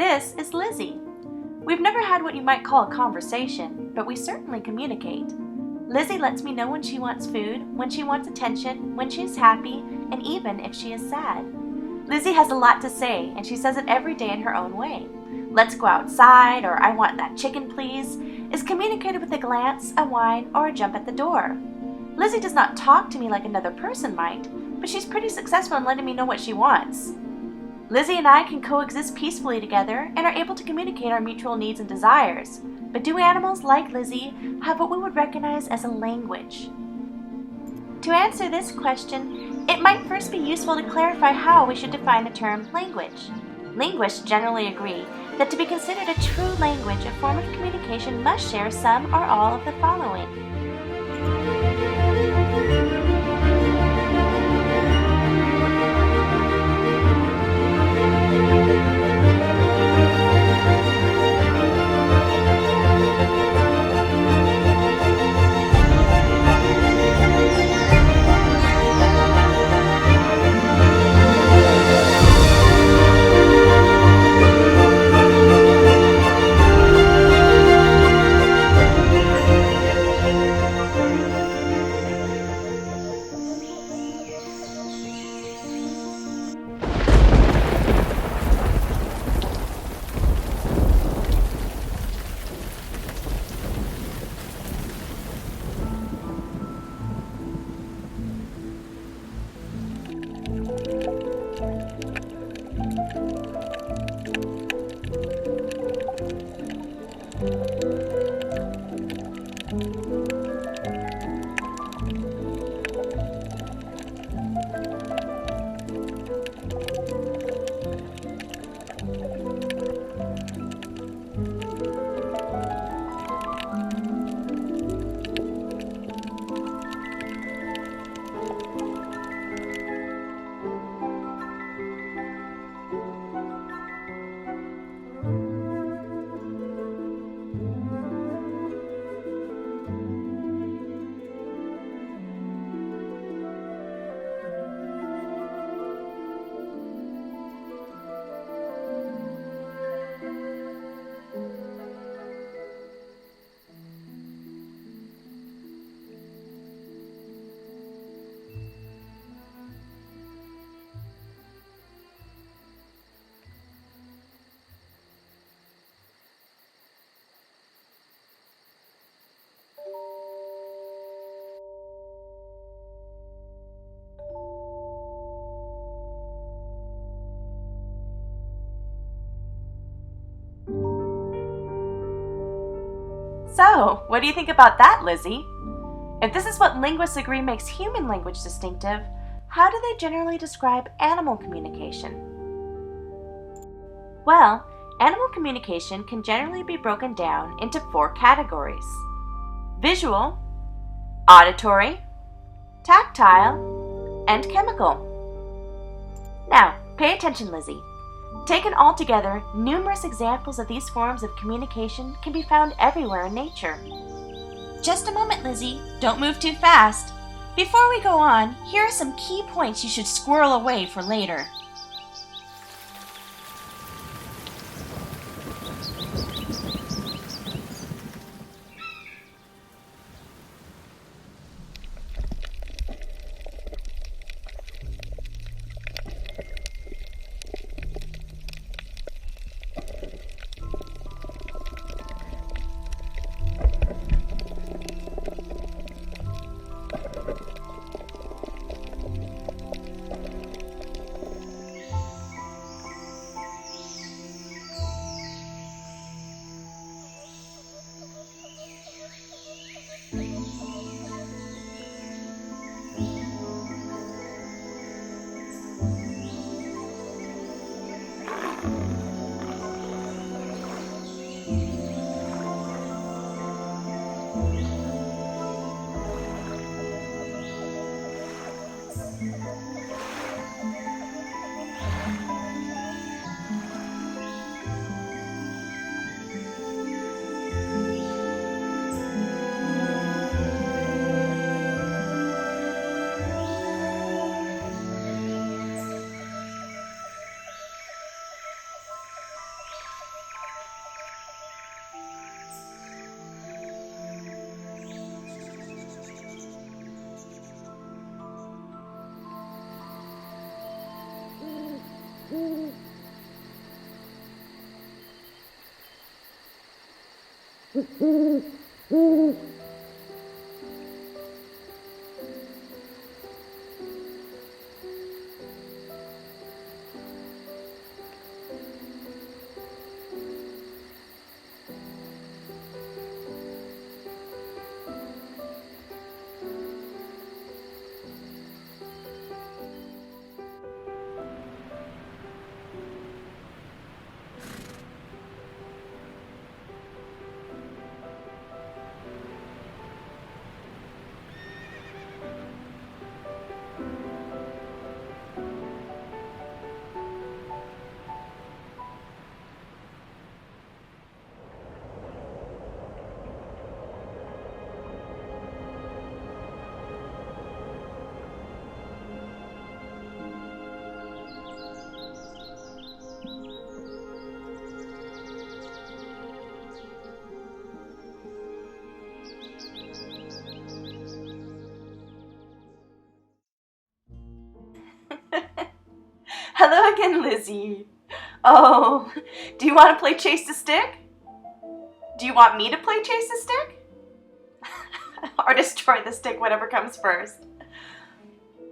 This is Lizzie. We've never had what you might call a conversation, but we certainly communicate. Lizzie lets me know when she wants food, when she wants attention, when she is happy, and even if she is sad. Lizzie has a lot to say, and she says it every day in her own way. "Let's go outside," or "I want that chicken, please," is communicated with a glance, a whine, or a jump at the door. Lizzie does not talk to me like another person might, but she's pretty successful in letting me know what she wants. Lizzie and I can coexist peacefully together and are able to communicate our mutual needs and desires. But do animals, like Lizzie, have what we would recognize as a language? To answer this question, it might first be useful to clarify how we should define the term language. Linguists generally agree that to be considered a true language, a form of communication must share some or all of the following. So, what do you think about that, Lizzie? If this is what linguists agree makes human language distinctive, how do they generally describe animal communication? Well, animal communication can generally be broken down into 4 categories: visual, auditory, tactile, and chemical. Now, pay attention, Lizzie. Taken all together, numerous examples of these forms of communication can be found everywhere in nature. Just a moment, Lizzie. Don't move too fast. Before we go on, here are some key points you should squirrel away for later. Hello again, Lizzie. Oh, do you want to play Chase the Stick? Do you want me to play Chase the Stick? Or destroy the stick, whatever comes first?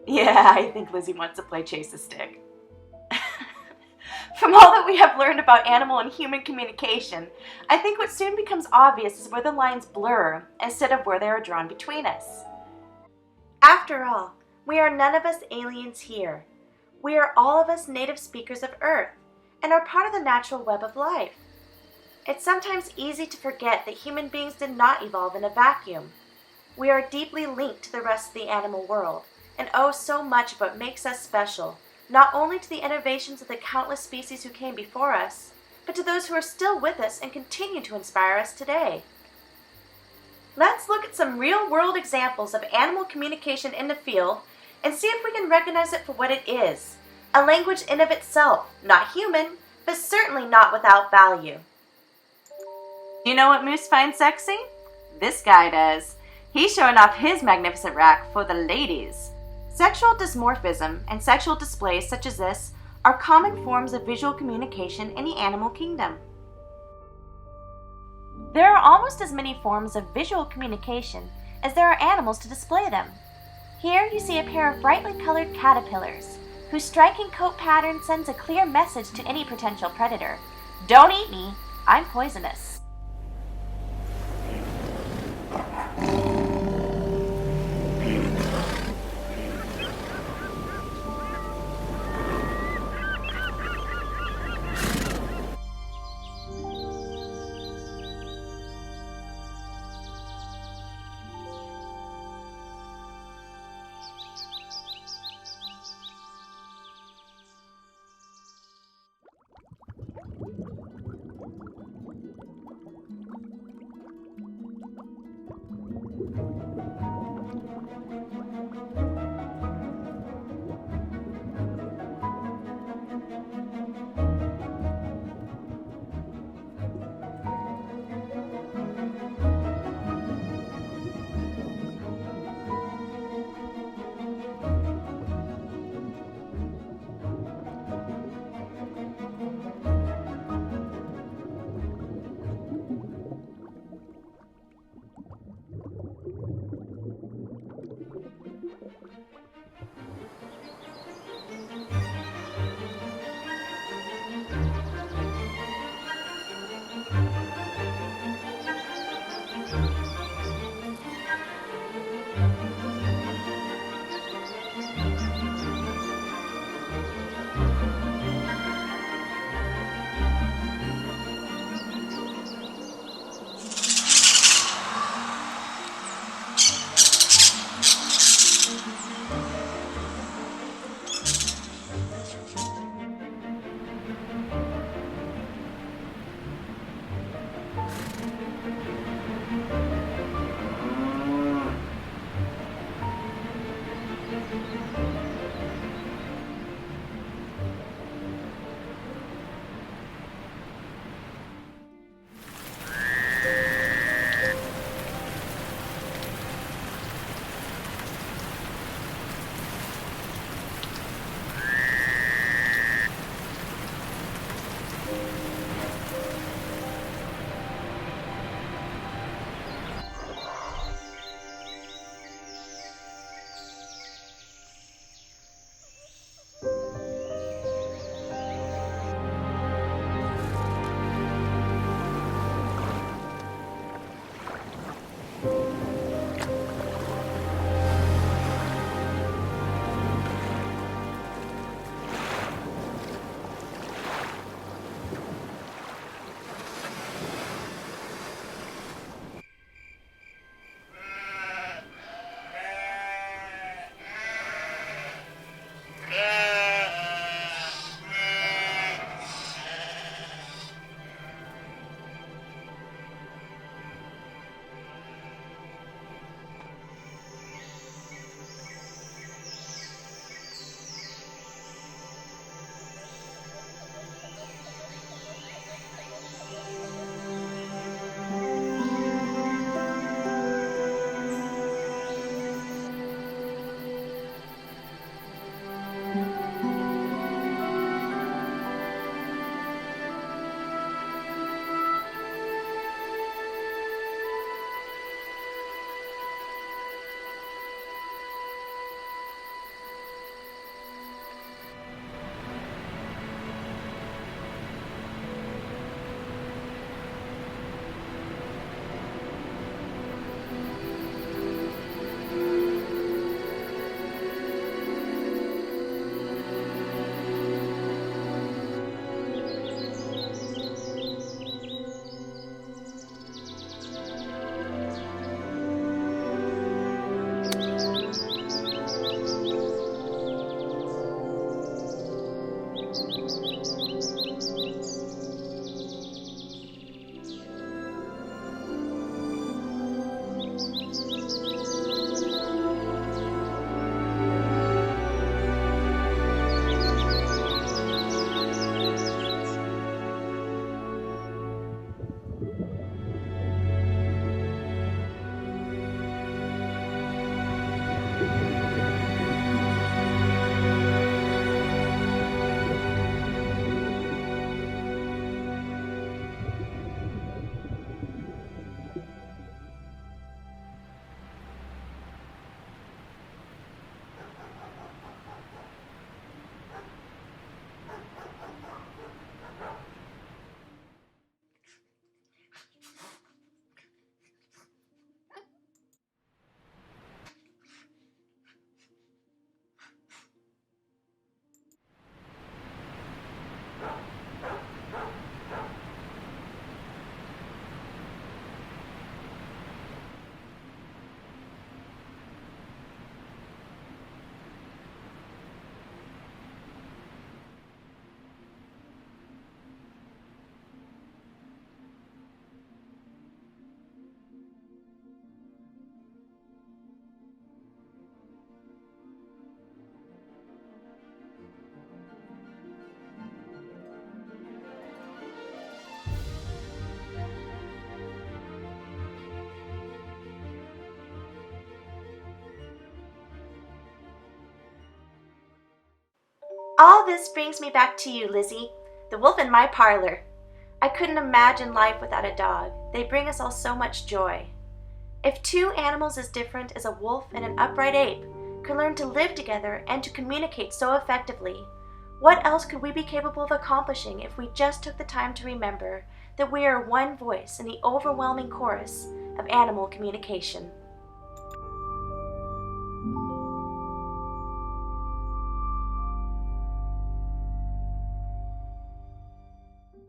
Yeah, I think Lizzie wants to play Chase the Stick. From all that we have learned about animal and human communication, I think what soon becomes obvious is where the lines blur instead of where they are drawn between us. After all, we are none of us aliens here. We are all of us native speakers of Earth and are part of the natural web of life. It's sometimes easy to forget that human beings did not evolve in a vacuum. We are deeply linked to the rest of the animal world and owe so much of what makes us special, not only to the innovations of the countless species who came before us, but to those who are still with us and continue to inspire us today. Let's look at some real-world examples of animal communication in the field and see if we can recognize it for what it is, a language in of itself, not human, but certainly not without value. Do you know what Moose finds sexy? This guy does. He's showing off his magnificent rack for the ladies. Sexual dysmorphism and sexual displays such as this are common forms of visual communication in the animal kingdom. There are almost as many forms of visual communication as there are animals to display them. Here you see a pair of brightly colored caterpillars, whose striking coat pattern sends a clear message to any potential predator. Don't eat me, I'm poisonous. All this brings me back to you, Lizzie, the wolf in my parlor. I couldn't imagine life without a dog. They bring us all so much joy. If two animals as different as a wolf and an upright ape could learn to live together and to communicate so effectively, what else could we be capable of accomplishing if we just took the time to remember that we are one voice in the overwhelming chorus of animal communication?